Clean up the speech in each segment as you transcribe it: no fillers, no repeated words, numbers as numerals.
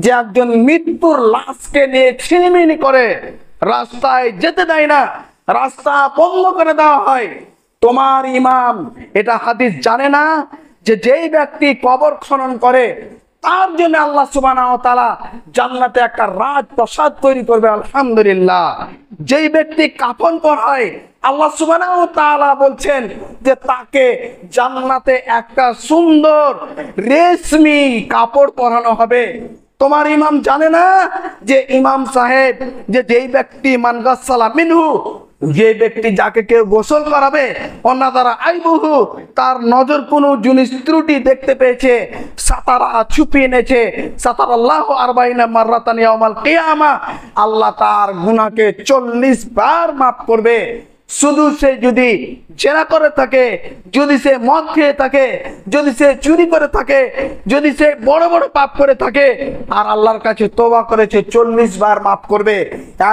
যে একজন মৃত্যুর লাশকে নিয়ে ছিনিমিনি করে, রাস্তায় যেতে দেয় না, রাস্তা বন্ধ করে দেওয়া হয়। তোমার ইমাম এটা হাদিস জানে না যে যেই ব্যক্তি কবর খনন করে তার জন্য আল্লাহ সুবহানাহু ওয়া তাআলা জান্নাতে একটা রাজপ্রাসাদ তৈরি করবে। আলহামদুলিল্লাহ। যেই ব্যক্তি কাফন পরায় আল্লাহ সুবহানাহু ওয়া তাআলা বলছেন যে তাকে জান্নাতে একটা সুন্দর রেশমি কাপড় পরানো হবে। তোমার ইমাম জানে না যে ইমাম সাহেব যে যেই ব্যক্তি মান গাসসালা মিনহু, যে ব্যক্তি যাকে কেউ গোসল করাবে, অন্যদারা আইবুহু, তার নজর কোনো জিনিস ত্রুটি দেখতে পেয়েছে, সাতারা ছুপিয়ে এনেছে, সাতারাল্লাহু আরবাইনা মাররাতান ইয়াউমাল কিয়ামা, আল্লাহ তার গুনাহকে 40 বার মাফ করবে। শুধু সে যদি জেনা করে থাকে, যদি সে মদ খেয়ে থাকে, যদি সে চুরি করে থাকে, যদি সে বড় বড় পাপ করে থাকে, আর আল্লাহর কাছে তওবা করেছে, 40 বার মাফ করবে।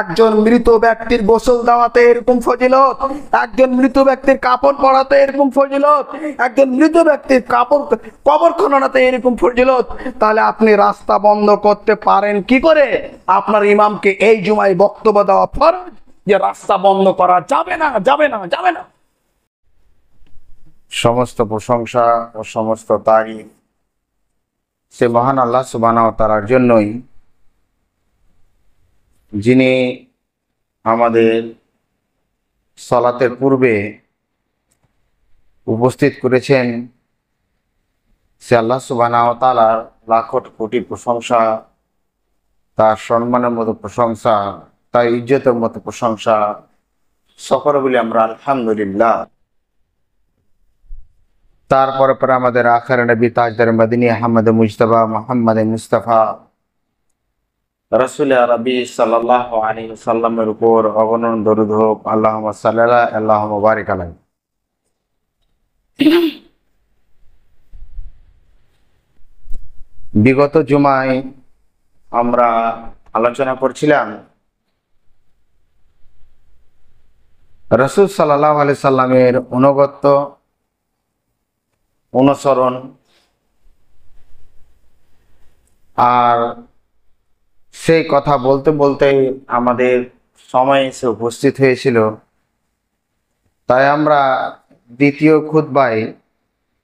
একজন মৃত ব্যক্তির গোসল দেওয়াতে এরকম ফজিলত, একজন মৃত ব্যক্তির কাপড় পরাতে এরকম ফজিলত, একজন মৃত ব্যক্তির কাপড় কবর খননাতে এরকম ফজিলত, তাহলে আপনি রাস্তা বন্ধ করতে পারেন কি করে? আপনার ইমামকে এই জুমায় বক্তব্য দেওয়া ফরজ যে রাস্তা বন্ধ করা যাবে না, যাবে না, যাবে না। সমস্ত প্রশংসা ও সমস্ত তারিফ সে মহান আল্লাহ সুবহানাহু ওয়া তাআলার জন্যই, যিনি আমাদের সালাতের পূর্বে উপস্থিত করেছেন। সে আল্লাহ সুবহানাহু ওয়া তাআলার লাখো কোটি প্রশংসা, তার সম্মানের মতো প্রশংসা, তার ইজ্জতের মতো প্রশংসা সকলে বলি আমরা আলহামদুলিল্লাহ। তারপরে পরে আমাদের আখির নবী তাজদার মদিনী আহমদ মুজতবা মুহাম্মদ মুস্তাফা রাসূল আরবি সাল্লাল্লাহু আলাইহি ওয়াসাল্লামের উপর অগণন দরুদ হোক। আল্লাহুম্মা সাল্লি আল্লাহুম্মা বারিক আলাইহি। বিগত জুমায় আমরা আলোচনা করছিলাম রাসূল সাল্লাল্লাহু আলাইহি সাল্লামের অনুগত্য, অনুসরণ, আর সেই কথা বলতে বলতে আমাদের সময় এসে উপস্থিত হয়েছিল। তাই আমরা দ্বিতীয় খুতবায়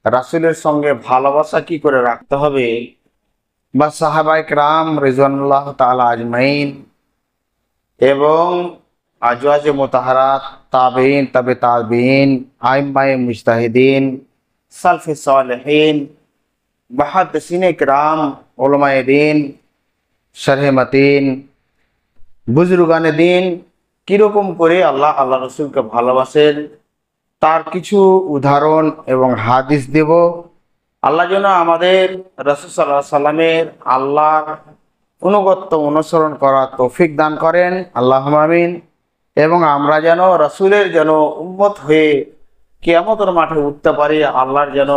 রাসূলের সঙ্গে ভালোবাসা কি করে রাখতে হবে, বা সাহাবায়ে কেরাম রিজওয়ানুল্লাহ তাআলা আজমাইন এবং আজওয়াজে মুতাহহারাত, তাবেঈন, তাবে তাবেঈন, আইম্মায়ে মুজতাহিদিন, সালফে সালেহিন, মুহাদ্দিসিনে কেরাম, উলামায়ে দ্বীন, শরহে মতিন, বুজুর্গানে দ্বীন কিরকম করে আল্লাহ রসুলকে ভালোবাসেন তার কিছু উদাহরণ এবং হাদিস দেব। আল্লাহ যেন আমাদের রাসূল সাল্লাল্লাহু আলাইহি সাল্লামের আল্লাহর অনুগত্য অনুসরণ করার তৌফিক দান করেন, আল্লাহুম্মা আমিন। এবং আমরা যেন রাসূলের যেন উম্মত হয়ে কিয়ামতের মাঠে উঠতে পারি, আল্লাহর যেন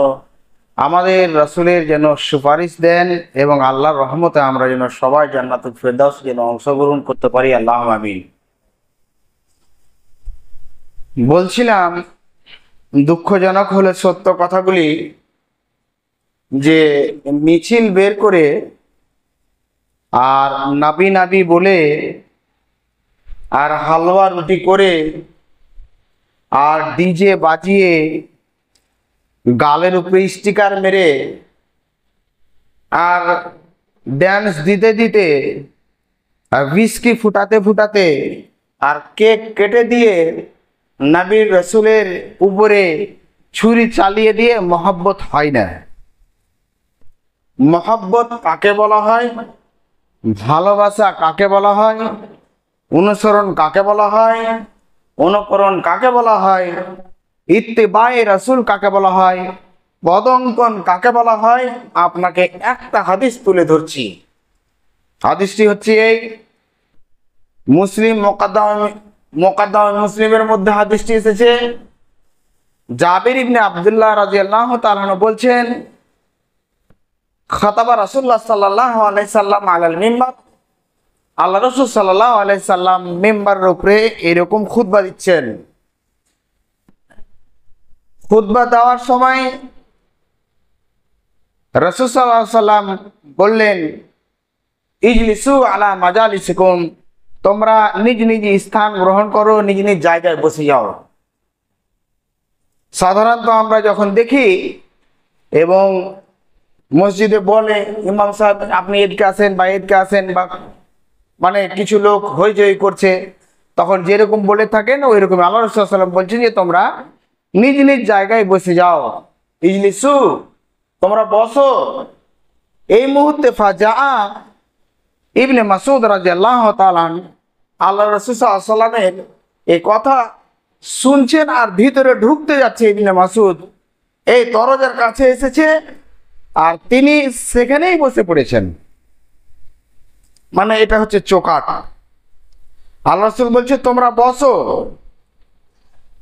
আমাদের রাসূলের যেন সুপারিশ দেন, এবং আল্লাহর রহমতে আমরা যেন সবাই জান্নাতুল ফেরদাউস যেন অংশগ্রহণ করতে পারি, আল্লাহুম্মা আমিন। বলছিলাম দুঃখজনক হলে সত্য কথাগুলি, যে মিছিল বের করে আর নাবি নাবি বলে আর হালুয়া রুটি করে আর ডিজে বাজিয়ে গালের উপরে স্টিকার মেরে আর ড্যান্স দিতে দিতে আর হুইস্কি ফুটাতে ফুটাতে আর কেক কেটে দিয়ে নবীর রাসূলের উপরে ছুরি চালিয়ে দিয়ে মহব্বত হয় না। মহব্বত কাকে বলা হয়, ভালোবাসা কাকে বলা হয়, অনুসরণ কাকে বলা হয়, অনুকরণ কাকে বলা হয়, ইত্তেবায়ে রাসূল কাকে বলা হয়, পদঙ্কন কাকে বলা হয়, আপনাকে একটা হাদিস তুলে ধরছি। হাদিসটি হচ্ছে এই মুসলিম মুকাদ্দামে মুসলিমের মধ্যে হাদিসটি এসেছে। জাবির ইবনে আব্দুল্লাহ রাদিয়াল্লাহু তাআলা বলছেন, খাতাবা রাসূলুল্লাহ সাল্লাল্লাহু আলাইহি সাল্লাম আলাল মিম্বার, আল্লাহ রাসূল সাল্লাল্লাহু আলাইহি সাল্লাম মিম্বারের উপরে এরকম খুতবা দিচ্ছেন। খুতবা দেওয়ার সময় রাসূল সাল্লাল্লাহু আলাইহি সাল্লাম বললেন, ইজলিসু আলা মাজালিসিকুম, তোমরা নিজ নিজ স্থান গ্রহণ করো, নিজ নিজ জায়গায় বসে যাও। সাধারণত আমরা যখন দেখি এবং মসজিদে বলে ইমাম সাহেব আপনি এদিকে আসেন বা এদিকে আসেন, বা মানে কিছু লোক হইচই করছে, তখন যেরকম বলে থাকেন ওই রকম আল্লাহ রাসূল সাল্লাল্লাহু আলাইহি ওয়াসাল্লাম বলছেন যে তোমরা নিজ নিজ জায়গায় বসে যাও। ইজলিসু, তোমরা বসো। এই মুহূর্তে ফাজা ইবনে মাসউদ রাদিয়াল্লাহু তাআলা আল্লাহ রাসূল সাল্লাল্লাহু আলাইহি ওয়াসাল্লামের এই কথা শুনছেন আর ভিতরে ঢুকতে যাচ্ছে। ইবনে মাসউদ এই দরজার কাছে এসেছে আর তিনি সেখানেই বসে পড়েছেন, মানে এটা হচ্ছে চোকাট। আল্লাহ রাসূল বলছে তোমরা বসো।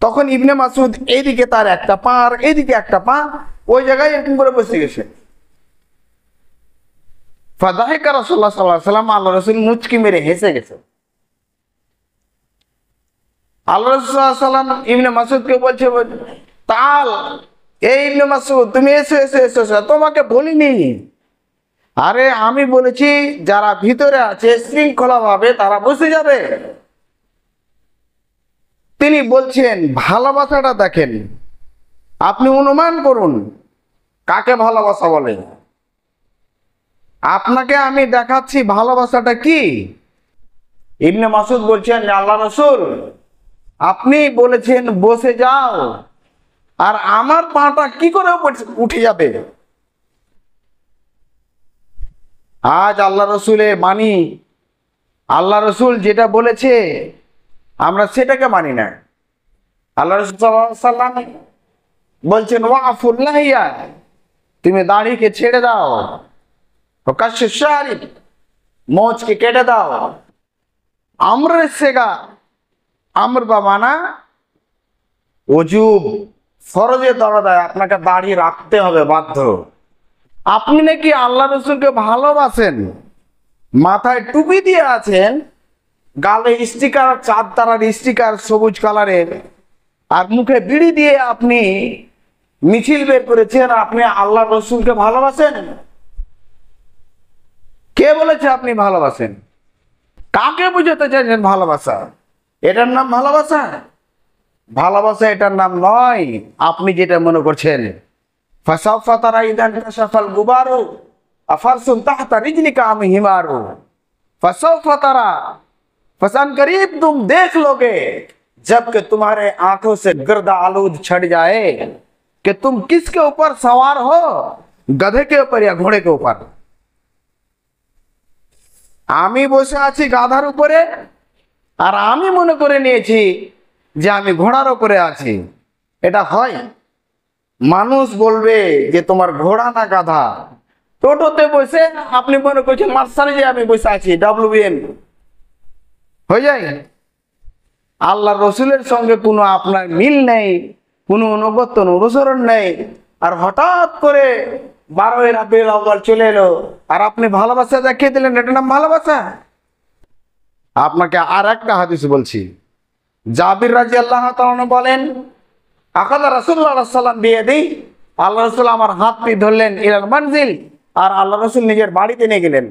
তখন ইবনে মাসউদ এইদিকে তার একটা পা আর এইদিকে একটা পা ওই জায়গায় এরকম করে বসে গেছে। ফাদাহিকা রাসূলুল্লাহ সাল্লাল্লাহু আলাইহি ওয়াসাল্লাম, আল্লাহ রাসূল মুচকি মেরে হেসে গেছে। আল্লাহ রাসূল সাল্লাল্লাহু আলাইহি ওয়াসাল্লাম ইবনে মাসউদকে বলছে তাল, এই ইবনে মাসউদ তুমি এসো এসো এসো, তোমাকে বলিনি। আরে আমি বলেছি যারা ভিতরে আছে শৃঙ্খলাভাবে তারা বসে যাবে। তিনি বলছেন ভালোবাসাটা দেখেন, আপনি অনুমান করুন কাকে ভালোবাসা বলে। আপনাকে আমি দেখাচ্ছি ভালোবাসাটা কি। ইবনে মাসউদ বলছেন আল্লাহ রাসূল আপনি বলেছেন বসে যাও, আর আমার পাটা কি করে উঠে যাবে? আজ আল্লাহ রসুলে মানি, আল্লাহ রসুল যেটা বলেছে আমরা সেটাকে মানি না। আল্লাহ রসুল সাল্লাল্লাহু আলাইহি ওয়াসাল্লাম বলছেন ওয়াফুল্লাহিয়া, তুমি দাড়িকে ছেড়ে দাও, কাশিফ শারিব, মোচকে কেটে দাও। আমরের সেগা, আমর বা মানা ওজুব, ফরজের দরজায় আপনাকে দাড়ি রাখতে হবে বাধ্য। আপনি নাকি আল্লাহ রসুলকে ভালোবাসেন, মাথায় টুপি দিয়ে আছেন, গালে স্টিকার, চাঁদ তারার স্টিকার সবুজ কালারের, আর মুখে বিড়ি দিয়ে আপনি মিছিল বের করেছেন, আপনি আল্লাহ রসুলকে ভালোবাসেন? কে বলেছে আপনি ভালোবাসেন? কাকে বুঝাতে চাইছেন ভালোবাসা? এটার নাম ভালোবাসা? ভালোবাসা এটার নাম নয় আপনি যেটা মনে করছেন। ফাসাউফা তারা ইদান কাশাফাল গুবারু আফারসুন তাহতা রিজলিকা আম হিমারু। ফাসাউফা তারা, फसान करीब तुम देख लोगे जबकि तुम्हारे आंखों से गर्दा आलूद छट जाए कि तुम किसके ऊपर सवार हो, गधे के ऊपर या घोड़े के ऊपर। আমি বসে আছি গাধার উপরে আর আমি মনে করে নিয়েছি যে আমি ঘোড়ার উপরে আছি। এটা হয়? মানুষ বলবে যে তোমার ঘোড়া না গাধা। টোটোতে বসে আপনি মনে করছেন মার্শালে যে আমি বসে আছি, WM হয়ে যায়। আল্লাহ রসুলের সঙ্গে কোনো আপনার মিল নেই, কোনো অনুগত্য অনুসরণ নেই, আর হঠাৎ করে 12 রাবিউল আউয়াল চলে এলো আর আপনি ভালোবাসা দেখিয়ে দিলেন, এটা নাম ভালোবাসা? আপনাকে আর একটা হাদিস বলছি। জাবির রাদিয়াল্লাহু তাআলা বলেন আকাদা রাসূলুল্লাহ সাল্লাল্লাহু আলাইহি ওয়াসাল্লাম বিয়াদি, আল্লাহ রাসূল আমার হাতটি ধরলেন ইলাল মানজিল, আর আল্লাহ রাসূল নিজের বাড়িতে নিয়ে গেলেন।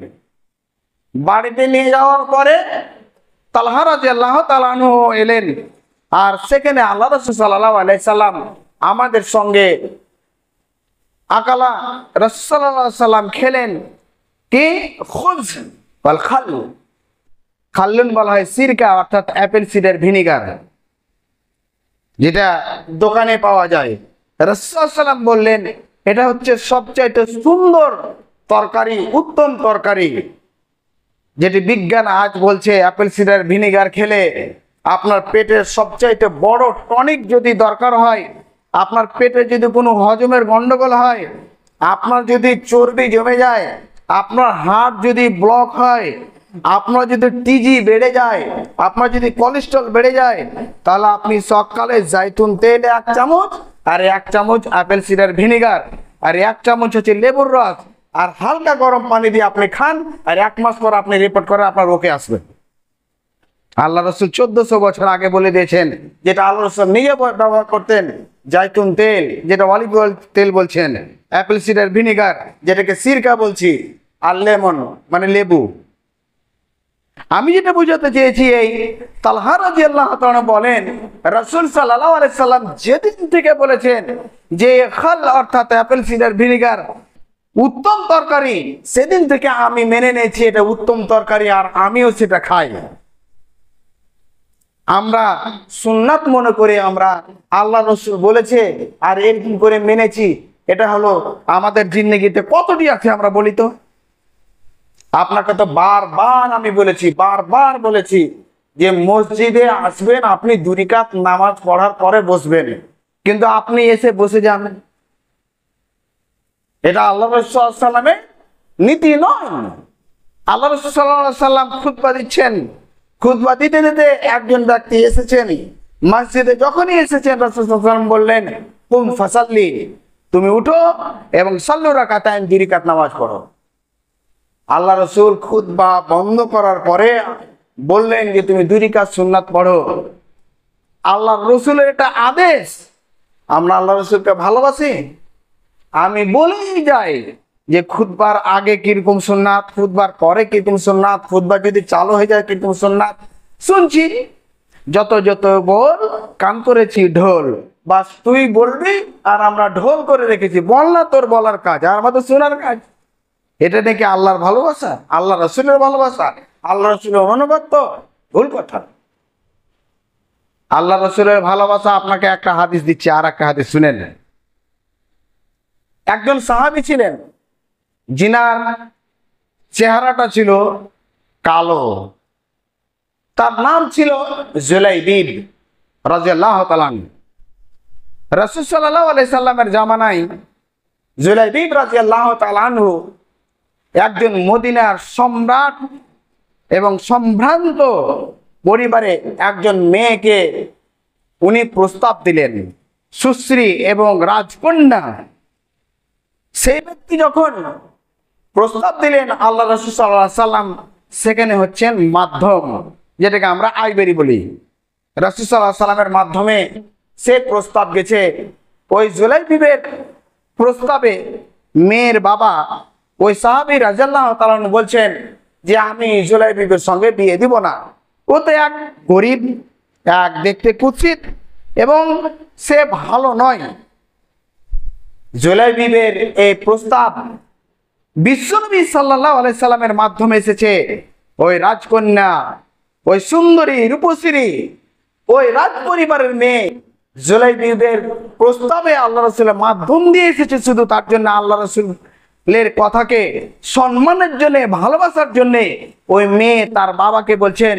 বাড়িতে নিয়ে যাওয়ার পরে তালহা রাদিয়াল্লাহু তাআলা আনহু এলেন, আর সেখানে আল্লাহ রাসূল সাল্লাল্লাহু আলাইহি সাল্লাম আমাদের সঙ্গে আকালা রাসূল সাল্লাল্লাহু আলাইহি সাল্লাম খেলেন কি খুবজ ওয়াল খাল। খাল্লুন বলা হয় সিরকা, অর্থাৎ অ্যাপেল সিডার ভিনিগার, যেটা দোকানে পাওয়া যায়। রাসূল সাল্লাল্লাহু আলাইহি সাল্লাম বললেন এটা হচ্ছে সবচাইতে সুন্দর তরকারি, উত্তম তরকারি, যেটি বিজ্ঞান আজ বলছে অ্যাপেল সিডার ভিনিগার খেলে আপনার পেটের সবচাইতে বড় টনিক যদি দরকার হয়, আপনার পেটে যদি কোনো হজমের গন্ডগোল হয়, আপনার যদি চর্বি জমে যায়, আপনার হার্ট যদি ব্লক হয়, আপনার যদি টিজি বেড়ে যায়, আপনার যদি কোলেস্ট্রল বেড়ে যায়, তাহলে আপনি সকালে জাইতুন তেল 1 চামচ, আর 1 চামচ অ্যাপেল সিডার ভিনিগার, আর 1 চামচ হচ্ছে লেবুর রস, আর হালকা গরম পানি দিয়ে আপনি খান, আর 1 মাস পর আপনি রিপোর্ট করে আপনার রোগে আসবে। আল্লাহ রসুল 1400 বছর আগে বলে দিয়েছেন, যেটা আল্লাহ রসুল নিজে ব্যবহার করতেন। জাইতুন তেল, যেটা অলিভ অয়েল তেল বলছেন, অ্যাপেল সিডার ভিনিগার, যেটাকে সিরকা বলছি, আর লেমন মানে লেবু, আমি যেটা বুঝাতে চেয়েছি, এই তালহা রাদিয়াল্লাহু তাআলা বলেন রাসূল সাল্লাল্লাহু আলাইহি সাল্লাম যেদিন থেকে বলেছেন যে খাল অর্থাৎ অ্যাপেল সিডার ভিনেগার উত্তম তরকারি, সেদিন থেকে আমি মেনে নিয়েছি এটা উত্তম তরকারি, আর আমিও সেটা খাই। আমরা সুন্নাত মনে করে আমরা আল্লাহ রসুল বলেছে আর এরকম করে মেনেছি, এটা হলো আমাদের জিন্দেগিতে কতটি আছে আমরা বলি তো। আপনাকে তো বারবার আমি বলেছি, বারবার বলেছি যে মসজিদে আসবেন, আপনি 2 রাকাত নামাজ পড়ার পরে বসবেন, কিন্তু আপনি এসে বসে যান। এটা আল্লাহ রাসূল সাল্লাল্লাহু আলাইহি সাল্লামের নীতি নয়। আল্লাহ রাসূল সাল্লাল্লাহু আলাইহি সাল্লাম খুতবা দিচ্ছেন, খুতবা দিতে দিতে একজন ব্যক্তি এসেছেন মসজিদে। যখনই এসেছেন রাসূল সাল্লাল্লাহু আলাইহি সাল্লাম বললেন কুম ফাসাল্লি, তুমি উঠো এবং সাল্লু রাকাতাইন 2 রাকাত নামাজ পড়ো। আল্লাহ রসুল খুতবা বন্ধ করার পরে বললেন যে তুমি 2 রাকাত সুন্নাত পড়ো। আল্লাহ রসুলের এটা আদেশ। আমরা আল্লাহ রসুলকে ভালোবাসি। আমি বলেই যাই যে খুতবার আগে কিরকম সুন্নাত, খুতবার পরে কিরকম সুন্নাত, খুতবা যদি চালু হয়ে যায় কিরকম সুন্নাত শুনছি। যত যত বল কান করেছি ঢোল, বাস তুই বলবি আর আমরা ঢোল করে রেখেছি। বল না, তোর বলার কাজ আর আমাদের শোনার কাজ। এটা নাকি আল্লাহর ভালোবাসা, আল্লাহ রসুলের ভালোবাসা, আল্লাহ রসুলের অনুগত্য? ভুল কথা। আল্লাহ রসুলের ভালোবাসা আপনাকে একটা হাদিস দিচ্ছে, আর একটা হাদিস শুনেন। একজন সাহাবী ছিলেন যিনার চেহারাটা ছিল কালো, তার নাম ছিল জুলাইবিব রাদিয়াল্লাহু তাআলা আনহু। রাসূল সাল্লাল্লাহু আলাইহি সাল্লামের জামানায় জুলাইবিব রাদিয়াল্লাহু তাআলা আনহু একজন মদিনার সম্রাট এবং সম্ভ্রান্ত পরিবারে একজন মেয়েকে উনি প্রস্তাব দিলেন, সুশ্রী এবং রাজকন্যা। সেই ব্যক্তি যখন প্রস্তাব দিলেন, আল্লাহ রাসূল সাল্লাল্লাহু আলাইহি সাল্লাম সেখানে হচ্ছেন মাধ্যম, যেটাকে আমরা আইবেরি বলি। রাসূল সাল্লাল্লাহু আলাইহি সাল্লামের মাধ্যমে সে প্রস্তাব গেছে। ওই জুলাইবিবের প্রস্তাবে মেয়ের বাবা ওই সাহাবী রাদিয়াল্লাহু তাআলা আনহু বলছেন যে আমি জুলাইবিবের সঙ্গে বিয়ে দিব না। ও তো এক গরিব, এক দেখতে কুৎসিত এবং সে ভালো নয়। জুলাইবিবের এই প্রস্তাব বিশ্বনবী সাল্লাল্লাহু আলাইহি সাল্লামের মাধ্যমে এসেছে। ওই রাজকন্যা, ওই সুন্দরী রূপশ্রী, ওই রাজ পরিবারের মেয়ে জুলাইবিবের প্রস্তাবে আল্লাহ রাসূলের মাধ্যম দিয়ে এসেছে। শুধু তার জন্য আল্লাহ রাসূলের কথাকে সম্মানের জন্য, ভালোবাসার জন্য ওই মেয়ে তার বাবাকে বলছেন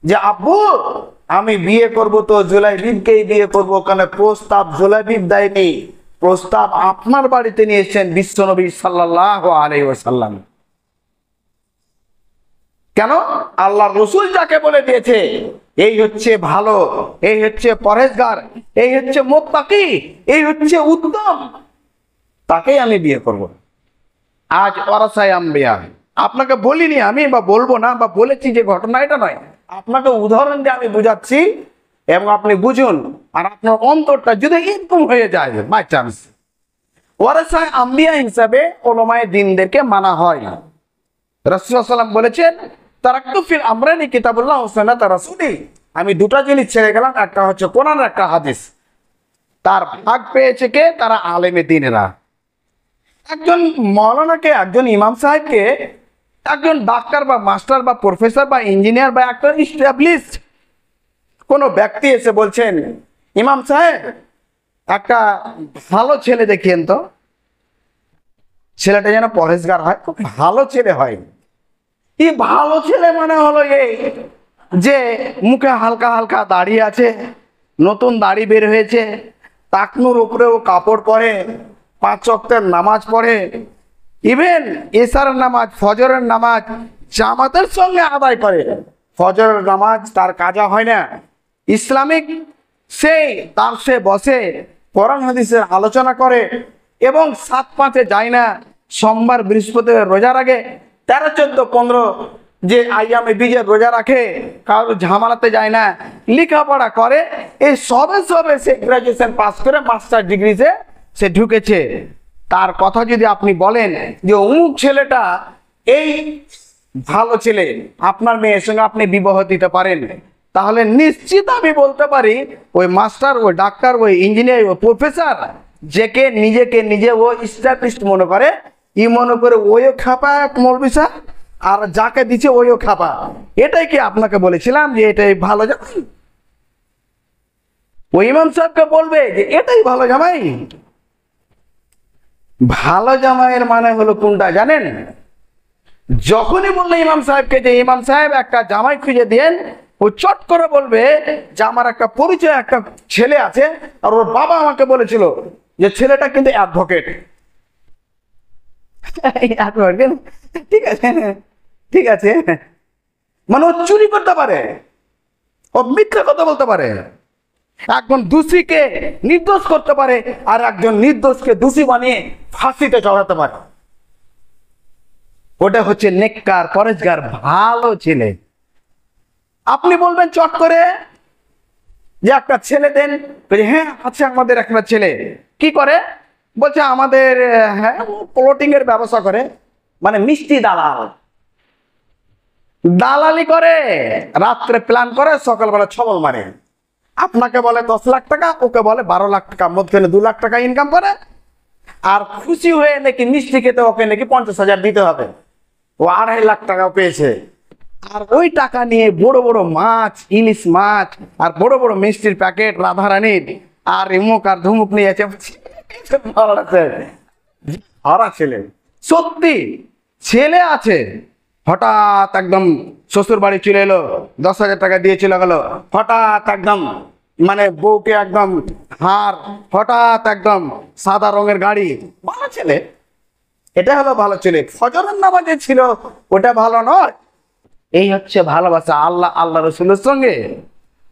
যে আব্বু আমি বিয়ে করব, তো জুলাইবিবকেই বিয়ে করব, কারণ প্রস্তাব জুলাইবিব দেয়নি, প্রস্তাব আপনার বাড়িতে নিয়ে এসেছেন বিশ্বনবী সাল্লাল্লাহু আলাইহি ওয়াসাল্লাম। কেন? আল্লাহ রসুল যাকে বলে দিয়েছে এই হচ্ছে ভালো, এই হচ্ছে পরহেজগার, এই হচ্ছে মুত্তাকি, এই হচ্ছে উত্তম, তাকেই আমি বিয়ে করব। আজ ওয়ারাসায়ে আম্বিয়া, আপনাকে বলিনি আমি বা বলবো না বা বলেছি যে ঘটনা, এটা নয়, আপনাকে উদাহরণ দিয়ে আমি বুঝাচ্ছি এবং আপনি বুঝুন। আর আপনার অন্তরটা যদি এরকম হয়ে যায় বাই চান্স, ওয়ারাসায়ে আম্বিয়া হিসাবে উলামায়ে দ্বীনদেরকে মানা হয়। রাসূলুল্লাহ সাল্লাল্লাহু আলাইহি ওয়াসাল্লাম বলেছেন তারাক্তু ফিল আমরাইনি কিতাবুল্লাহ ওয়া সুন্নাত রাসূলি, আমি 2টা জিনিস ছেড়ে গেলাম, একটা হচ্ছে কোরআন, একটা হাদিস। তার ভাগ পেয়েছে কে? তারা আলেমে দ্বীনেরা। একজন মাওলানাকে, একজন ইমাম সাহেবকে একজন ডাক্তার বা মাস্টার বা প্রফেসর বা ইঞ্জিনিয়ার বা একটা ইস্টাবলিশড কোনো ব্যক্তি এসে বলছেন ইমাম সাহেব একটা ভালো ছেলে দেখিয়েন তো, ছেলেটা যেন পরহেজগার হয়, খুব ভালো ছেলে হয়। এই ভালো ছেলে মানে হলো এই যে মুখে হালকা হালকা দাড়ি আছে, নতুন দাড়ি বের হয়েছে, টাকনুর উপরেও কাপড় পরে, 5 ওয়াক্তের নামাজ পড়ে, ইভেন এশারের নামাজ, ফজরের নামাজ জামাতের সঙ্গে আদায় করে। ফজরের নামাজ তার কাজা হয় না, ইসলামিক সেই তার সে বসে কোরআন হাদিসের আলোচনা করে এবং 7-5-এ যায় না, সোমবার বৃহস্পতিবার রোজা রাখে, 13, 14, 15 যে আইয়ামে বীজের রোজা রাখে, কারো ঝামেলাতে যায় না, লেখাপড়া করে। এই সবে সে গ্রাজুয়েশন পাস করে মাস্টার ডিগ্রিতে সে ঢুকেছে। তার কথা যদি আপনি বলেন যে অমুক ছেলেটা এই ভালো ছেলে আপনার মেয়ের সঙ্গে আপনি বিবাহ দিতে পারেন, তাহলে নিশ্চিত আমি বলতে পারি ওই মাস্টার, ওই ডাক্তার, ওই ইঞ্জিনিয়ার, ওই প্রফেসর নিজেকে নিজে ও স্ট্যাবলিশড মনে করে, মনে করে ওইও খাপা মৌলবি সাহেব, আর যাকে দিচ্ছে ওইও খাপা। এটাই কি আপনাকে বলেছিলাম যে এটাই ভালো জামাই? ওই ইমাম সাহেবকে বলবে যে এটাই ভালো জামাই? ভালো জামাইয়ের মানে হলো কোনটা জানেন? যখনই বললে ইমাম সাহেবকে যে ইমাম সাহেব একটা জামাই খুঁজে দেন, ও চট করে বলবে যে আমার একটা পরিচয়, একটা ছেলে আছে, আর ওর বাবা আমাকে বলেছিল যে ছেলেটা কিন্তু অ্যাডভোকেট। ঠিক আছে, ঠিক আছে, মানে ও চুরি করতে পারে, ও মিথ্যা কথা বলতে পারে, একজন দোষীকে নির্দোষ করতে পারে, আর একজন নির্দোষকে দোষী বানিয়ে ফাঁসিতে চড়াতে পারে। ওটা হচ্ছে নেককার, পরেশগার, ভালো ছেলে। আপনি বলবেন চট করে যে একটা ছেলে দেন, হ্যাঁ আছে আমাদের একটা ছেলে। কি করে? বলছে আমাদের, হ্যাঁ প্লটিং এর ব্যবসা করে, মানে মিষ্টি দালাল, দালালি করে, রাত্রে প্ল্যান করে, সকালবেলা ছবল মারে। আপনাকে বলে 10 লাখ টাকা, ওকে বলে 12 লাখ টাকা, মধ্যখানে 2 লাখ টাকা ইনকাম করে, আর খুশি হয়ে নাকি মিষ্টি খেতে ওকে নাকি 50,000 দিতে হবে। ও 2.5 লাখ টাকা পেয়েছে, আর ওই টাকা নিয়ে বড় বড় মাছ, ইলিশ মাছ, আর বড় বড় মিষ্টির প্যাকেট রাধারানীর, আর ইমুক আর ধুমুক নিয়েছে। হারা ছেলে, সত্যি ছেলে আছে। হঠাৎ একদম শ্বশুর বাড়ি চলে এলো, 10,000 টাকা দিয়ে চলে গেল, হঠাৎ একদম মানে বউকে একদম হার, হঠাৎ একদম সাদা রঙের গাড়ি। ভালো ছেলে, এটা হলো ভালো ছেলে। ফজরের নামাজে ছিল, ওটা ভালো নয়। এই হচ্ছে ভালোবাসা আল্লাহ রসুলের সঙ্গে।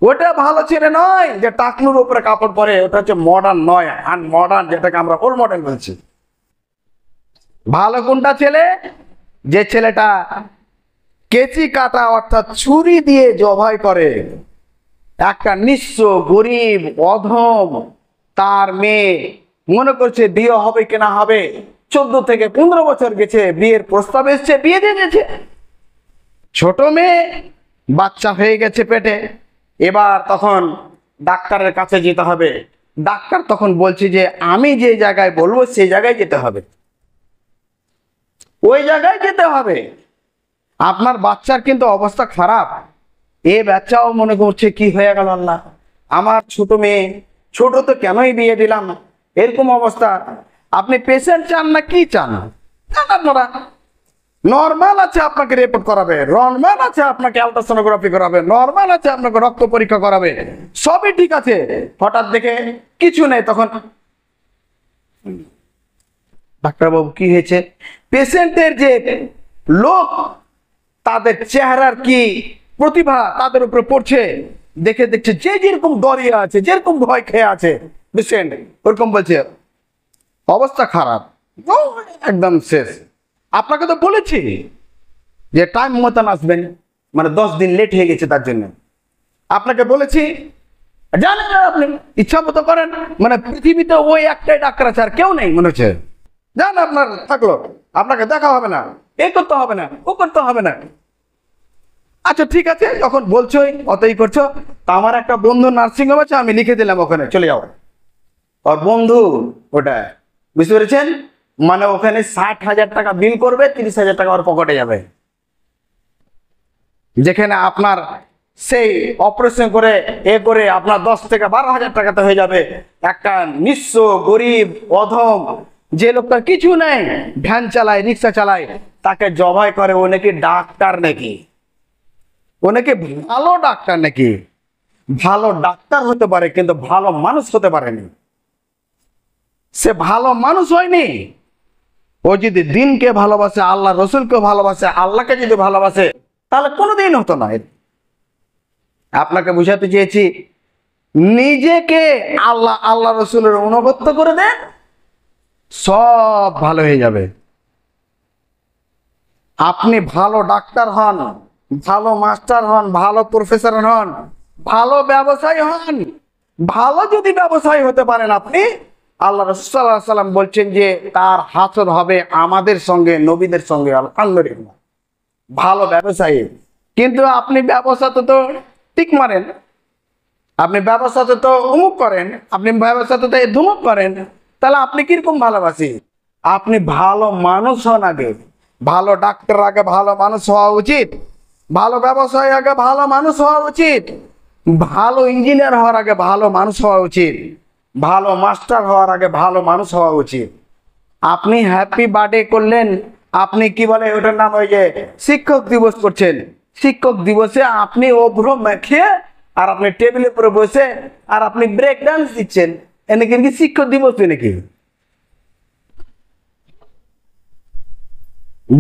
ওটা ভালো ছেলে নয় যে টাকনুর উপরে কাপড় পরে, ওটা হচ্ছে মডার্ন নয়, আনমডার্ন, যেটাকে আমরা ওল্ড মডার্ন বলছি। ভালো কোনটা ছেলে? যে ছেলেটা কেচি কাটা অর্থাৎ ছুরি দিয়ে জবাই করে। একটা নিঃস্ব গরিব অধম, তার মেয়ে মনে করছে বিয়ে হবে কিনা হবে, 14 থেকে 15 বছর গেছে, বিয়ের প্রস্তাব এসছে, বিয়ে দিয়ে দিয়েছে। ছোট মেয়ে, বাচ্চা হয়ে গেছে পেটে, এবার তখন ডাক্তারের কাছে যেতে হবে। ডাক্তার তখন বলছে যে আমি যে জায়গায় বলবো সেই জায়গায় যেতে হবে, ওই জায়গায় যেতে হবে। আপনার বাচ্চার কিন্তু অবস্থা খারাপ, এ বাচ্চাও মনে করছে কি হয়ে গেল আল্লাহ, আমার ছোট মেয়ে, ছোট তো কেনই বিয়ে দিলাম, এরকম অবস্থা। আপনি পেশেন্ট চান না কি চান? আপনারা নর্মাল আছে, আপনাকে রিপোর্ট করাবে, নর্মাল আছে, আপনাকে আলট্রাসোনোগ্রাফি করাবে, নর্মাল আছে, আপনাকে রক্ত পরীক্ষা করাবে, সবই ঠিক আছে। হঠাৎ দেখে কিছু নেই, তখন ডাক্তারবাবু কি হয়েছে? পেশেন্টের যে লোক, তাদের চেহারার কি প্রতিভা তাদের উপরে পড়ছে, দেখে দেখছে যে যেরকম দরিয়ে আছে, যেরকম ভয় খেয়ে আছে পেশেন্ট, ওরকম বলছে অবস্থা খারাপ, একদম শেষ। আপনাকে তো বলেছি যে টাইম মতন আসবেন, মানে 10 দিন লেট হয়ে গেছে তার জন্য। আপনাকে বলেছি, জানেন আপনি ইচ্ছা মতো করেন, মানে পৃথিবীতে ওই একটাই ডাক্তার আছে, আর কেউ নেই মনে হচ্ছে। জান আপনার থাকলো, আপনাকে দেখা হবে না, এ করতে হবে না, ও করতে হবে না। আচ্ছা ঠিক আছে, যখন বলছোই অতই করছো, তা আমার একটা বন্ধু নার্সিংহোম আছে, আমি লিখে দিলাম, ওখানে চলে যাও। ওর বন্ধু ওটা, বুঝতে পেরেছেন? মানে ওখানে 60,000 টাকা বিল করবে, 30,000 টাকা ওর পকেটে যাবে। যেখানে আপনার সেই অপারেশন করে এ করে আপনার 10 থেকে 12,000 টাকাতে হয়ে যাবে। একটা নিঃস্ব গরিব অধম, যে লোকটার কিছু নেই, ভ্যান চালায়, রিক্সা চালায়, তাকে জবাই করে, ও নাকি ডাক্তার, নাকি ও নাকি ভালো ডাক্তার, নাকি ভালো ডাক্তার হতে পারে কিন্তু ভালো মানুষ হতে পারেনি। সে ভালো মানুষ হয়নি। ও যদি দিনকে ভালোবাসে, আল্লাহ রসুলকে ভালোবাসে, আল্লাহকে যদি ভালোবাসে, তাহলে কোনোদিন হতো না। আপনাকে বুঝাতে চেয়েছি, নিজেকে আল্লাহ রসুলের অনুগত্য করে দেন, সব ভালো হয়ে যাবে। আপনি ভালো ডাক্তার হন, ভালো মাস্টার হন, ভালো প্রফেসর হন, ভালো ব্যবসায়ী হন, ভালো যদি ব্যবসায়ী হতে পারেন আপনি, আল্লাহ রাসূল সাল্লাল্লাহু আলাইহি ওয়াসাল্লাম বলছেন যে তার হাসর হবে আমাদের সঙ্গে, নবীদের সঙ্গে। আলহামদুলিল্লাহ। ভালো ব্যবসায়ী, কিন্তু আপনি ব্যবসাতে তো টিক মারেন, আপনি ব্যবসাতে তো অমুক করেন, আপনি ব্যবসাতে তো ধুমুক করেন, তাহলে আপনি কিরকম ভালোবাসি? আপনি ভালো মানুষ হন আগে, ভালো ডাক্তার আগে ভালো মানুষ হওয়া উচিত, ভালো ব্যবসায়ী আগে ভালো মানুষ হওয়া উচিত, ভালো ইঞ্জিনিয়ার হওয়ার আগে ভালো মানুষ হওয়া উচিত, ভালো মাস্টার হওয়ার আগে ভালো মানুষ হওয়া উচিত। আপনি হ্যাপি বার্থডে করলেন, আপনি কি বলে ওটার নাম, ওই যে শিক্ষক দিবস করছেন, শিক্ষক দিবসে আপনি অভ্র মেখে আর আপনি টেবিলের উপরে বসে আর আপনি ব্রেক ডান্স দিচ্ছেন, এনেকে কি শিক্ষক দিবস নাকি?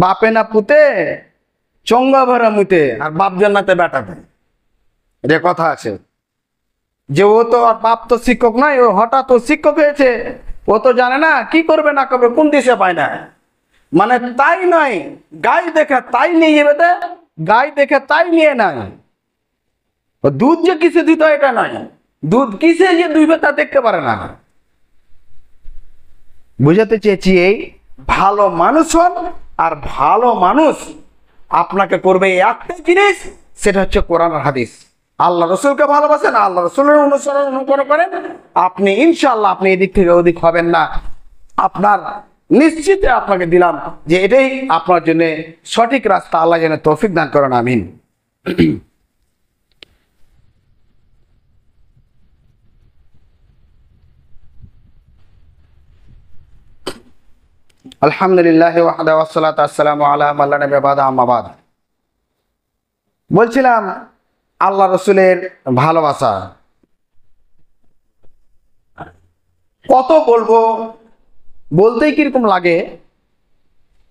বাপে না পুতে চঙ্গা ভরা মুতে আর বাপ জান্নাতে বেটাতে, এটা কথা আছে। যে ও তো আর বাপ তো শিক্ষক নয়, ও হঠাৎ ও শিক্ষক হয়েছে, ও তো জানে না কি করবে না করবে, কোন দিশে পায় না। মানে তাই নয়, গাই দেখে তাই নিয়ে যাবে, গাই দেখে তাই নিয়ে নেয়। দুধ যে কিসে দিতে হয় এটা নয়, দুধ কিসে যে দুইবে তা দেখতে পারে না। বুঝাতে চেয়েছি এই ভালো মানুষ হন, আর ভালো মানুষ আপনাকে করবে একটাই জিনিস, সেটা হচ্ছে কোরআন আর হাদিস। আল্লাহ রসুলকে ভালোবাসেন, আল্লাহ রসুলের অনুসরণ করেন, আপনি ইনশাআল্লাহ আপনি এদিক থেকে ওদিক হবেন না। আপনার নিশ্চিত আপনাকে দিলাম যে এটাই আপনার জন্য সঠিক রাস্তা। আল্লাহ যেন তৌফিক দান করেন, আমিন। আলহামদুলিল্লাহ ওয়াহদা ওয়াসসালাতু ওয়াসসালামু আলা মান লা নাবিয়্যা বা'দা, আম্মা বা'দ। বলছিলাম আল্লাহ রসুলের ভালোবাসা কত বলবো, বলতেই কিরকম লাগে,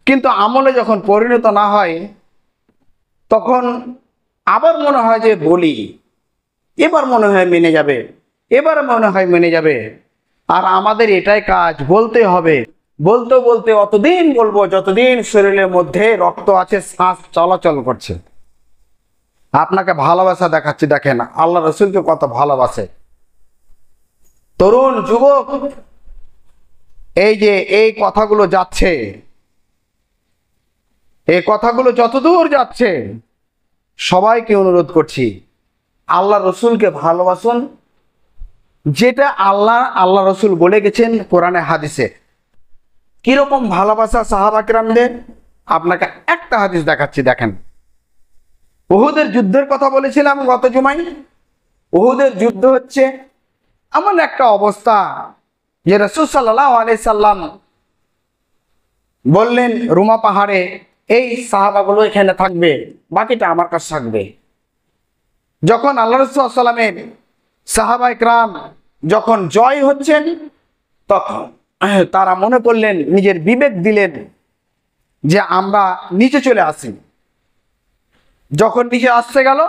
কিন্তু আমলে যখন পরিণত না হয় তখন আবার মনে হয় যে বলি, এবার মনে হয় মেনে যাবে, এবার মনে হয় মেনে যাবে। আর আমাদের এটাই কাজ, বলতে হবে, বলতে বলতে অতদিন বলবো যতদিন শরীরের মধ্যে রক্ত আছে, শ্বাস চলাচল করছে। আপনাকে ভালোবাসা দেখাচ্ছি, দেখেন আল্লাহ রসুলকে কত ভালোবাসে। তরুণ যুবক, এই যে এই কথাগুলো যাচ্ছে, এই কথাগুলো যতদূর যাচ্ছে, সবাইকে অনুরোধ করছি আল্লাহ রসুলকে ভালোবাসুন, যেটা আল্লাহ রসুল বলে গেছেন কোরআনে হাদিসে। কিরকম ভালোবাসা সাহাবা কিরামদের, আপনাকে একটা হাদিস দেখাচ্ছি, দেখেন। উহুদের যুদ্ধের কথা বলেছিলাম গত জুমায়। উহুদের যুদ্ধ হচ্ছে এমন একটা অবস্থা যে রাসূল সাল্লাল্লাহু আলাইহি সাল্লাম বললেন রুমা পাহাড়ে এই সাহাবাগুলো এখানে থাকবে, বাকিটা আমার কাছে থাকবে। যখন আল্লাহ রাসূল সাল্লাল্লাহু আলাইহি সাল্লামের সাহাবা ইকরাম যখন জয় হচ্ছেন, তখন তারা মনে করলেন, নিজের বিবেক দিলেন যে আমরা নিচে চলে আসি। যখন নিচে আসতে গেল,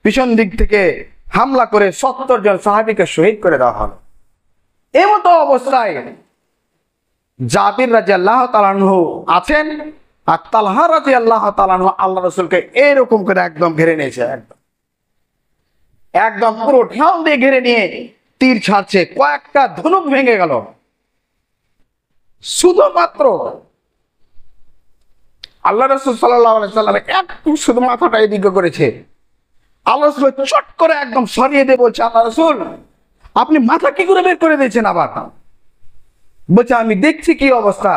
পিছন দিক থেকে হামলা করে 70 জন সাহাবীকে শহীদ করে দেওয়া হলো। এমতো অবস্থায় জাবির রাদিয়াল্লাহু তাআলা আনহু আছেন, আর তালহা রাদিয়াল্লাহু তাআলা আনহু আল্লাহ রাসূলকে এরকম করে একদম ঘিরে নিয়েছে, একদম পুরো ঢাল দিয়ে ঘিরে নিয়ে তীর ছাড়ছে, কয়েকটা ধনুক ভেঙে গেল। শুধুমাত্র আল্লাহ রাসূল সাল্লাল্লাহু আলাইহি সাল্লাম একটু শুধু মাথাটা এদিকে করেছে, আল্লাহ রাসূল চট করে একদম সরিয়ে দিয়ে বলছে, আল্লাহ রাসূল আপনি মাথা কি করে বের করে দিয়েছেন? আবার বলছে, আমি দেখছি কি অবস্থা,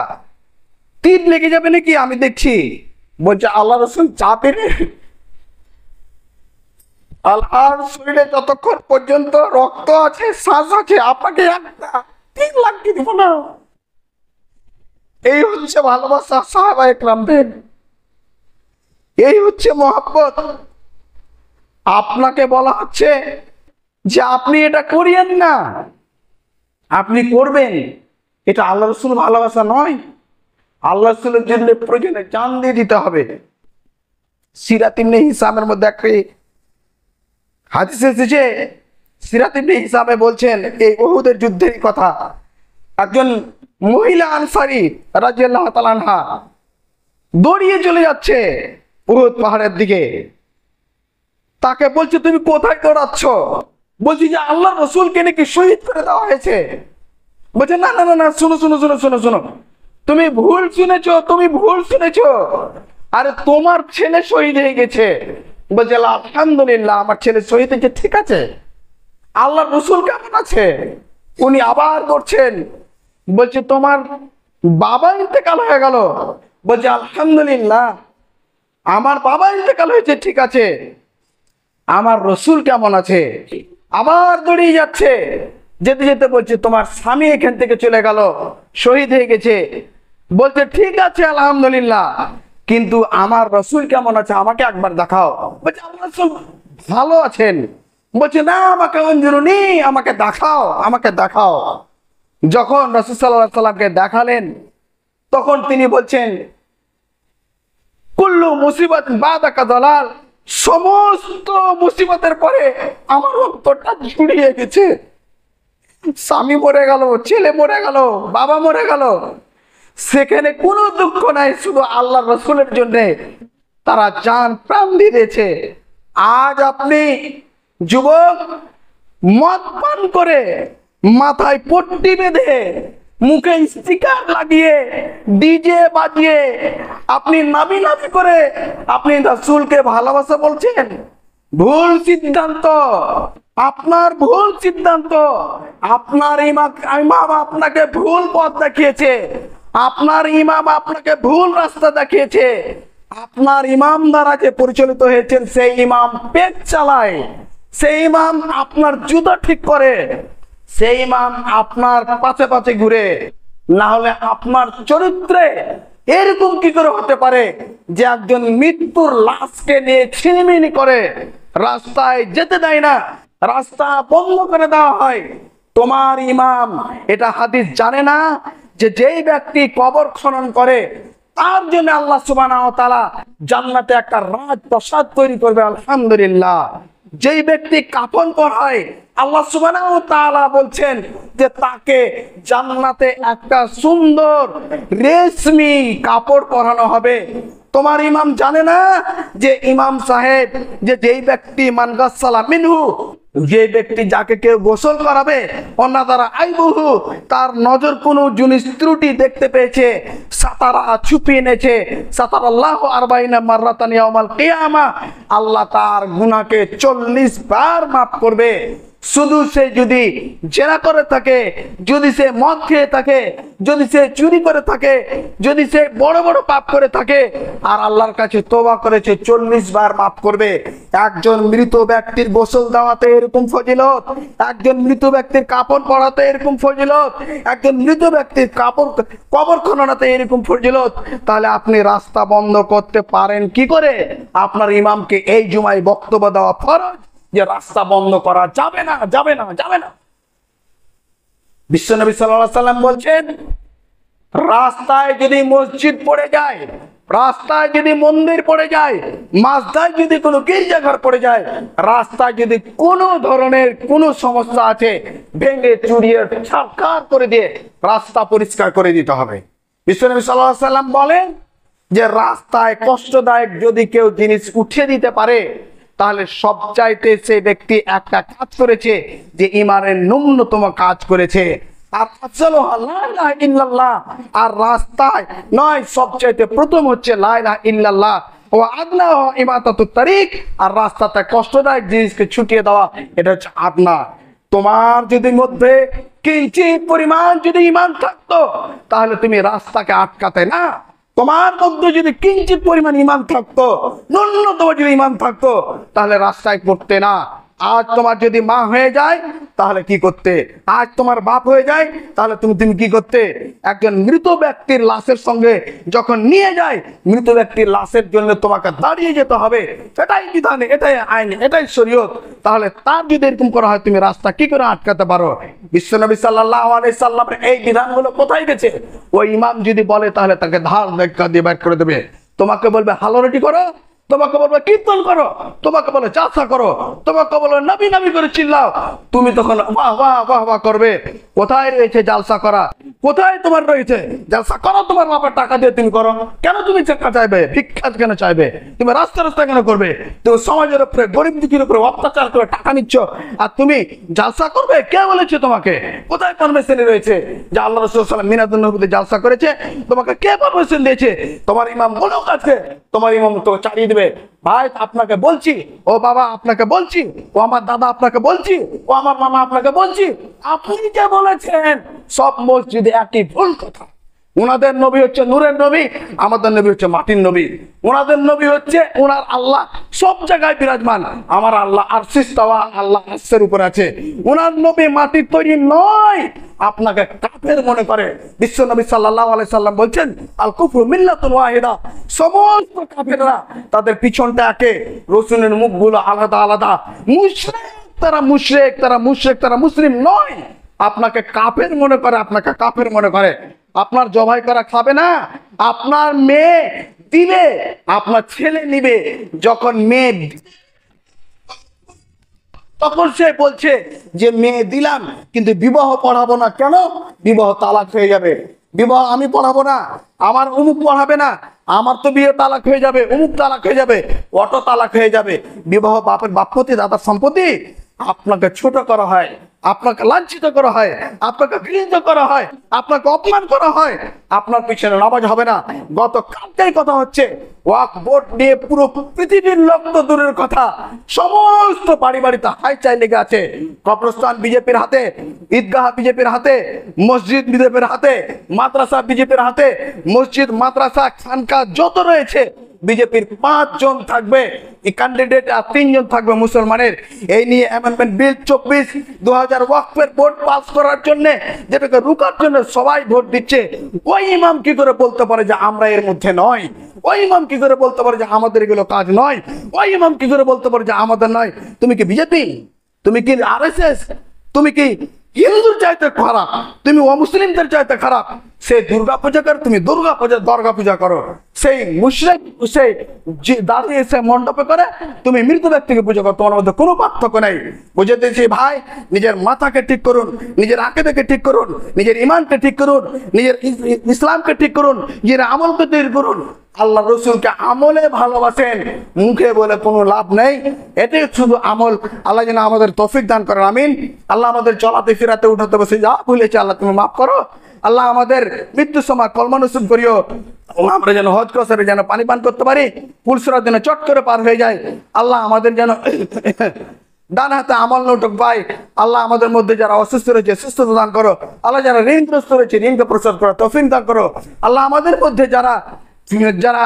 তীর লেগে যাবে নাকি, আমি দেখছি। বলছে, আল্লাহ রাসূল চাপেন, আল্লাহর শরীরে যতক্ষণ পর্যন্ত রক্ত আছে, শ্বাস আছে, আপনাকে একটা তীর লাগিয়ে দিব না। এই হচ্ছে ভালোবাসা সাহাবায়ে কেরামদের, এই হচ্ছে মহব্বত। আপনাকে বলা হচ্ছে যে আপনি এটা করিয়েন না, আপনি করবেন, এটা আল্লাহ রাসূল ভালোবাসা নয়। আল্লাহ রাসূলের জন্য প্রয়োজনে জান দিয়ে দিতে হবে। সিরাত ইবনে হিশামের মধ্যে একটি হাদিস এসেছে, সিরাত ইবনে হিশামে বলছেন এই উহুদের যুদ্ধের কথা। একজন মহিলা আনসারী রাদিয়াল্লাহু তাআলা আনহা দৌড়িয়ে চলে যাচ্ছে উহুদ পাহাড়ের দিকে। তাকে বলছে, তুমি কোথায় দৌড়াচ্ছ? বলছি যে আল্লাহ রসুলকে নাকি শহীদ করে দেওয়া হয়েছে। বলছে, না না না না, শোনো শোনো শোনো শোনো শোনো, তুমি ভুল শুনেছো, তুমি ভুল শুনেছো। আরে তোমার ছেলে শহীদ হয়ে গেছে। বলছে আলহামদুলিল্লাহ, আমার ছেলে শহীদ হয়েছে, ঠিক আছে। আল্লাহ রসুল কেমন আছে? উনি আবার করছেন, বলছে তোমার বাবা ইন্তেকাল হয়ে গেল। বলছে আলহামদুলিল্লাহ, আমার বাবা ইন্তেকাল হয়েছে, ঠিক আছে। আমার রসুল কেমন আছে? আবার দৌড়িয়ে যাচ্ছে, যেতে যেতে বলছে তোমার স্বামী এখান থেকে চলে গেল, শহীদ হয়ে গেছে। বলছে ঠিক আছে আলহামদুলিল্লাহ, কিন্তু আমার রসুল কেমন আছে আমাকে একবার দেখাও। বলছে আল্লাহ রসুল ভালো আছেন। বলছে না, আমাকে অঞ্জুরুনি, আমাকে দেখাও, আমাকে দেখাও। যখন রসুল সাল্লাল্লাহু আলাইহি সাল্লামকে দেখালেন, তখন তিনি বলছেন কুল্লু মুসিবত বাদাকা দালাল, সমস্ত মুসিবতের পরে আমার অন্তরটা জুড়িয়ে গেছে। স্বামী মরে গেল, ছেলে মরে গেল, বাবা মরে গেল, সেখানে কোনো দুঃখ নাই, শুধু আল্লাহ রসুলের জন্য তারা জান প্রাণ দিয়েছে। আজ আপনি যুবক মদ পান করে, মাথায় পট্টি বেঁধে, মুখে স্টিকার লাগিয়ে, ডিজে বাজিয়ে আপনি নামি নামি করে আপনি রাসূলকে ভালোবাসা বলছেন। ভুল সিদ্ধান্ত, আপনার ভুল সিদ্ধান্ত। আপনার ইমাম আপনাকে ভুল পথ দেখিয়েছে, আপনার ইমাম আপনাকে ভুল রাস্তা দেখিয়েছে। আপনার ইমাম দ্বারা যে পরিচালিত হয়েছেন, সেই ইমাম পেট চালায়, সেই ইমাম আপনার জুতা ঠিক করে, সেই ইমাম আপনার পাশে পাশে ঘুরে। না হলে আপনার চরিত্রে এরকম কি করে হতে পারে যে একজন মৃত্যুর লাশকে নিয়ে ছিনিমিনি করে, রাস্তায় যেতে দেয় না, রাস্তা বন্ধ করে দেওয়া হয়? তোমার ইমাম এটা হাদিস জানে না যে যেই ব্যক্তি কবর খনন করে তার জন্য আল্লাহ সুবহানাহু ওয়া তাআলা জান্নাতে একটা রাজপ্রাসাদ তৈরি করবে? আলহামদুলিল্লাহ। যেই ব্যক্তি কাফন পরায়, আল্লাহ সুবহানাহু ওয়া তাআলা বলছেন যে তাকে জান্নাতে একটা সুন্দর রেশমি কাপড় পরানো হবে। তোমার ইমাম জানে না যে ইমাম সাহেব যে যেই ব্যক্তি মান গাসসালা মিনহু, যে ব্যক্তি যাকে কেউ গোসল করাবে, অন্যদারা আইবুহু, তার নজর কোনো জিনিস ত্রুটি দেখতে পেয়েছে, সাতারা ছুপিয়ে এনেছে, সাতারাল্লাহু আরবাইনা মাররাতান ইয়াউমাল কিয়ামা, আল্লাহ তার গুনাহকে 40 বার মাফ করবে। শুধু সে যদি জেনা করে থাকে, যদি সে মদ খেয়ে থাকে, যদি সে চুরি করে থাকে, যদি সে বড় বড় পাপ করে থাকে, আর আল্লাহর কাছে তওবা করেছে, 40 বার মাফ করবে। একজন মৃত ব্যক্তির গোসল দেওয়াতে এরকম ফজিলত, একজন মৃত ব্যক্তির কাপড় পরাতে এরকম ফজিলত, একজন মৃত ব্যক্তির কবর খননাতে এরকম ফজিলত, তাহলে আপনি রাস্তা বন্ধ করতে পারেন কি করে? আপনার ইমামকে এই জুমায় বক্তব্য দেওয়া ফরজ যে রাস্তা বন্ধ করা যাবে না, যাবে না, যাবে না। বিশ্বনবী সাল্লাল্লাহু আলাইহি সাল্লাম বলছেন, রাস্তায় যদি মসজিদ পড়ে যায়, রাস্তায় যদি মন্দির পড়ে যায়, মাঝদায় যদি কোনো গির্জাঘর পড়ে যায়, রাস্তায় যদি কোনো ধরনের কোনো সমস্যা আছে, ভেঙে চুরিয়ে সাফকার করে দিয়ে রাস্তা পরিষ্কার করে দিতে হবে। বিশ্বনবী সাল্লাল্লাহু আলাইহি সাল্লাম বলেন যে রাস্তায় কষ্টদায়ক যদি কেউ জিনিস উঠিয়ে দিতে পারে, তাহলে সবচাইতে সে ব্যক্তি একটা কাজ করেছে যে ইমানের ন্যূনতম কাজ করেছে। আর লা ইলাহা ইল্লাল্লাহ, আর রাস্তায় নয়, সবচাইতে প্রথম হচ্ছে লা ইলাহা ইল্লাল্লাহ, ওয়া আদনা ইমাতাতুত তারিক, আর রাস্তাতে কষ্টদায়ক জিনিসকে ছুটিয়ে দেওয়া, এটা হচ্ছে আদনা। তোমার যদি মধ্যে কিঞ্চিত পরিমাণ যদি ঈমান থাকতো, তাহলে তুমি রাস্তাকে আটকাতে না। তোমার মধ্যে যদি কিঞ্চিত পরিমাণ ঈমান থাকতো, ন্যূনতম যদি ঈমান থাকতো, তাহলে রাস্তায় পড়তে না। আজ তোমার যদি মা হয়ে যায় তাহলে কি করতে? আজ তোমার বাপ হয়ে যায় তাহলে তুমি কি করতে? একজন মৃত ব্যক্তির লাশের সঙ্গে যখন নিয়ে যায়, মৃত ব্যক্তির লাশের জন্য তোমাকে দাঁড়িয়ে যেতে হবে। এটাই বিধান, এটাই আইন, এটাই শরীয়ত। তাহলে তার যদি এরকম করা হয়, তুমি রাস্তা কি করে আটকাতে পারো? বিশ্বনবী সাল্লাল্লাহু আলাইহি সাল্লামের এই বিধানগুলো কোথায় গেছে? ওই ইমাম যদি বলে তাহলে তাকে ধার ধাক্কা দিয়ে বের করে দেবে। তোমাকে বলবে হালরটি করো, তোমাকে বলবে কীর্তন করো, তোমাকে বলে চাষা করো, তোমাকে বলে নবী নবী করে চিল্লাও, তুমি তখন বাহ বাহ বাহ বাহ করবে। কোথায় রয়েছে জালসা করা? কোথায় তোমার রয়েছে? জালসা করো, তোমার বাবার টাকা দিয়ে তুমি করো। কেন তুমি টাকা চাইবে? ভিক্ষা কেন চাইবে? তুমি রাস্তা রাস্তা কেন করবে? তুমি সমাজের উপরে, গরিব দুঃখীর উপরে অত্যাচার করে টাকা নিচ্ছ, আর তুমি জালসা করবে? কে বলেছে তোমাকে? কোথায় পারমিশন রয়েছে যে আল্লাহ রাসূল সাল্লাল্লাহু আলাইহি ওয়াসাল্লাম মিলাদুন নবীতে জালসা করেছে? তোমাকে কে পারমিশন দিয়েছে? তোমার ইমাম বলুক আজকে, তোমার ইমাম তো চালিয়ে দিবে। ভাই আপনাকে বলছি, ও বাবা আপনাকে বলছি, ও আমার দাদা আপনাকে বলছি, ও আমার মামা আপনাকে বলছি, আপনি যে বলেছেন সব মসজিদে একই ভুল কথা। ওনাদের নবী হচ্ছে নূরের নবী, আমাদের নবী হচ্ছে মাটির নবী। ওনাদের নবী হচ্ছে ওনার আল্লাহ সব জায়গায় বিরাজমান, আমার আল্লাহ আরশে ইস্তাওয়া, আল্লাহ আরশের উপর আছে। ওনার নবী মাটির তৈরি নয়। আপনাকে কাফের মনে করে। বিশ্ব নবী সাল্লাল্লাহু আলাইহি সাল্লাম বলছেন, আল কুফরু মিল্লাতুন ওয়াহিদা, সমস্ত কাফেররা তাদের পিছনটা একে, রসুলের মুখগুলো আলাদা আলাদা। মুশরিক তারা, মুশরিক তারা, মুশরিক তারা, মুসলিম নয়। আপনাকে কাফের মনে করে, আপনাকে কাফের মনে করে। আপনার জবাই করা খাবে না, আপনার মেয়ে দিবে, আপনার ছেলে নিবে। যখন মেয়ে তখন সে বলছে যে মেয়ে দিলাম কিন্তু বিবাহ পড়াবো না। কেন? বিবাহ তালাক হয়ে যাবে। বিবাহ আমি পড়াবো না, আমার অমুক পড়াবে না, আমার তো বিয়ে তালাক হয়ে যাবে, অমুক তালাক হয়ে যাবে, অটো তালাক হয়ে যাবে। বিবাহ বাপের বাপপতি, দাদার সম্পত্তি। আপনাকে ছোট করা হয়, আপনাকে লাঞ্ছিত করা হয়, আপনাকে ঘৃণিত করা হয়, আপনাকে অপমান করা হয়। আপনার পিছনে নামাজ হবে না। গতকালকেই কথা হচ্ছে ওয়াকফ বোর্ড নিয়ে পুরো পৃথিবীর লোক তো দূরের কথা, সমস্ত বাড়ি বাড়িতে হাইচাই লেগে আছে। কবরস্থান বিজেপির হাতে, ঈদগাহ বিজেপির হাতে, মসজিদ বিজেপির হাতে, মাদ্রাসা বিজেপির হাতে। মসজিদ, মাদ্রাসা, খানকা যত রয়েছে বিজেপির 5 জন থাকবে এই ক্যান্ডিডেট, আর 3 জন থাকবে মুসলমানের। এই নিয়ে অ্যামেন্ডমেন্ট বিল 24/2000 ওয়াকফের ভোট পাস করার জন্য, যেটাকে রুকার জন্য সবাই ভোট দিচ্ছে। ওই ইমাম কি করে বলতে পারে যে আমরা এর মধ্যে নয়? ওই ইমাম কি করে বলতে পারে যে আমাদের এগুলো কাজ নয়? ওই ইমাম কি করে বলতে পারে যে আমাদের নয়? তুমি কি বিজেপি? তুমি কি আরএসএস? তুমি কি হিন্দুর চাইতে খারাপ? তুমি অমুসলিমদের চাইতে খারাপ? সে দুর্গা পূজা করে, তুমি দুর্গা পূজা করো। সেই মুশরিক সেই দাঁড়িয়ে সে মণ্ডপে করে, তুমি মৃত ব্যক্তিকে পুজো করো। তোমার মধ্যে কোনো পার্থক্য নেই। বুঝে দিয়েছি ভাই, নিজের মাথাকে ঠিক করুন, নিজের আকীদাকে ঠিক করুন, নিজের ইমানকে ঠিক করুন, নিজের ইসলামকে ঠিক করুন, নিজের আমলকে তৈরি করুন। আল্লাহ রসুলকে আমলে ভালোবাসেন, মুখে বলে কোনো লাভ নেই। এটাই শুধু আমল। আল্লাহ যেন আমাদের তৌফিক দান করেন, আমিন। আল্লাহ আমাদের চলাতে ফিরাতে উঠাতে বসে যা ভুলেছে আল্লাহ তুমি মাফ করো। আল্লাহ আমাদের মৃত্যুর সময় কলমা নসিব করিও। আমরা যেন হজ কসরে যেন পানি পান করতে পারি, পুলসরাত যেন চট করে পার হয়ে যায়। আল্লাহ আমাদের যেন ডান হাতে আমল নটক পাই। আল্লাহ আমাদের মধ্যে যারা অসুস্থ রয়েছে সুস্থতা দান করো। আল্লাহ যারা ঋণগ্রস্ত রয়েছে ঋণকে প্রসাদ করো, তৌফিক দান করো। আল্লাহ আমাদের মধ্যে যারা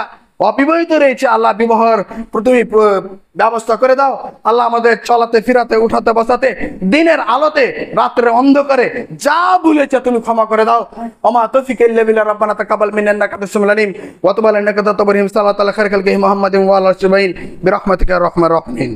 অবিবাহিত রয়েছে, আল্লাহ বিবাহের তুমি ব্যবস্থা করে দাও। আল্লাহ আমাদের চলাতে ফিরাতে উঠাতে বসাতে দিনের আলোতে রাত্রের অন্ধকারে যা ভুলেছে তুমি ক্ষমা করে দাও। ওমা তৌফিক ইল্লা বিল্লাহ, রাব্বানা তাকাব্বাল মিন্না ইন্নাকা আনতাস সামিউল আলিম ওয়া তুব আলাইনা ইন্নাকা আনতাত তাওয়াবুর রহিম। সাল্লাল্লাহু আলাইহি ওয়া সাল্লাম খায়রুল খালকি মুহাম্মাদিন ওয়া আলা আলিহি বিরহমাতিকা ইয়া আরহামার রাহিমিন।